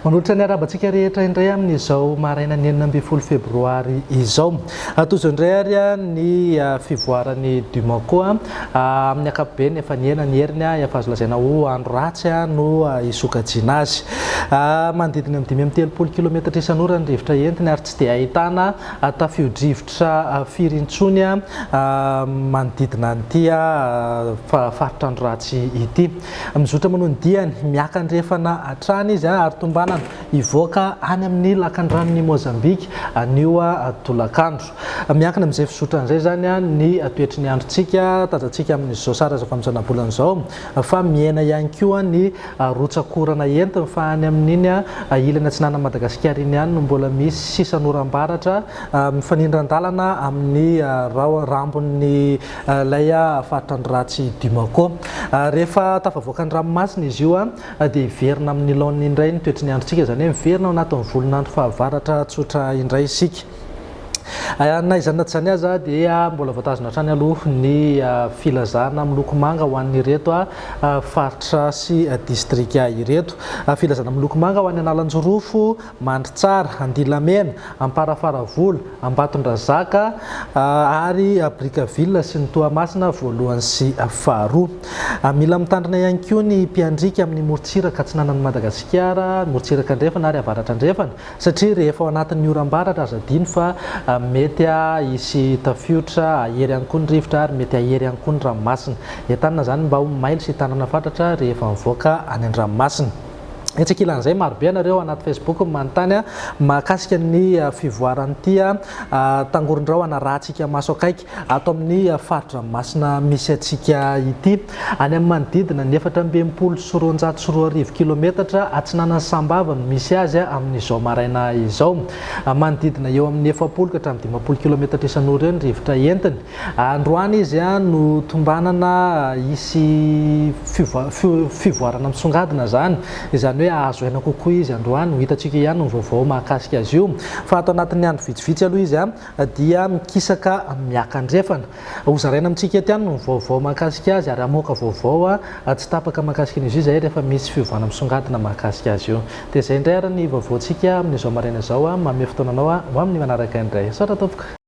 Manolotra ny arabantsika rehetra indray amin'izao maraina ny 9 febroary izao. Tojo indray ary ny fivoaran'ny Dumaco amin'ny ankapobeny efa niena ny heriny efa azo lazaina ho andro ratsy no isokajina azy. Manodidina amin'ny 5 kilometatra isan'ora ny rivotra entiny ary tsy dia ahitana tafio-drivotra firy intsony manodidina an'ity faritra andro ratsy ity. Mizotra manoho ny diany miaka-ndrefana hatrany izy ary tombanana ivoaka any amin'ny lakan-dranon'ny Mozambika anio tolakandro. Miankina amin'izay fizotra izay zany ny toetry ny androntsika tazantsika amin'izao sara azo famitsana bolana izao fa miaina ihany koa ny rotsakorana entiny fa any amin'iny ilany atsinana Madagasikara iny ihany no mbola misy sisanoram-baratra mifanindran-dalana amin'ny rambon'ny lay faritra andro ratsy Dumaco. Rehefa tafavoaka ny ranomasina izy io dia iverina amin'ny laoniny indray ny toetry ny androntsika, zany hoe miverina ao anatin'ny volon'andro fahavaratra tsotra indray isika. Na izany na tsy izany aza dia mbola voatazona hatrany aloha ny filazana miloko manga ho an'ny ireto faritra sy distrika ireto. Filazana miloko manga ho an'ny Analanjorofo, Mandritsara, Andilamena, Amparafaravola, Ambatondrazaka ary Brickaville sy ny Toamasina voalohany sy faharoa. Mila mitandrina ihany koa ny mpiandrika amin'ny morontsiraka atsinanan'i Madagasikara, morontsiraka andrefana ary avaratra andrefana satria rehefa ao anatin'ny oram-baratra aza adino fa mety hisy tafiotra ahery ihany koa ny rivotra ary mety ahery ihany koa ny ranomasina. Entanina zany mba ho mailo sy hitanana fatratra rehefa mivoaka any an-dranomasina. Etsika ilan'izay marobe anareo anaty Facebook manontany mahakasika ny fivoaran'ity tangoron-drao ratsika maso akaiky ato amin'ny faritra masina misy atsika ity. Any amin'ny manodidina ny 420 kilometatra atsinanan'ny Sambava no misy azy amin'izao maraina izao. Manodidina eo amin'ny 40 ka hatramin'ny 50 kilometatra isan'ora eo ny rivotra entiny. Androany izy no tombanana hisy fivoarana misongadina zany. Izany hoe azo aina kokoa izy androany, ho hitantsika ihany ny vaovao mahakasika azy io. Fa ato anatin'ny andro vitsivitsy aloha izy dia mikisaka miaka-ndrefana. Hozaraina amintsika eto ihany ny vaovao mahakasika azy ary hamoaka vaovao tsy tapaka mahakasika an'izy io izay rehefa misy fivoarana misongadina mahakasika azy io. Dia izay indray ary ny vaovaontsika amin'izao maraina izao. Manome fotoana anao ho amin'ny manaraka indray. Saotra tompoko.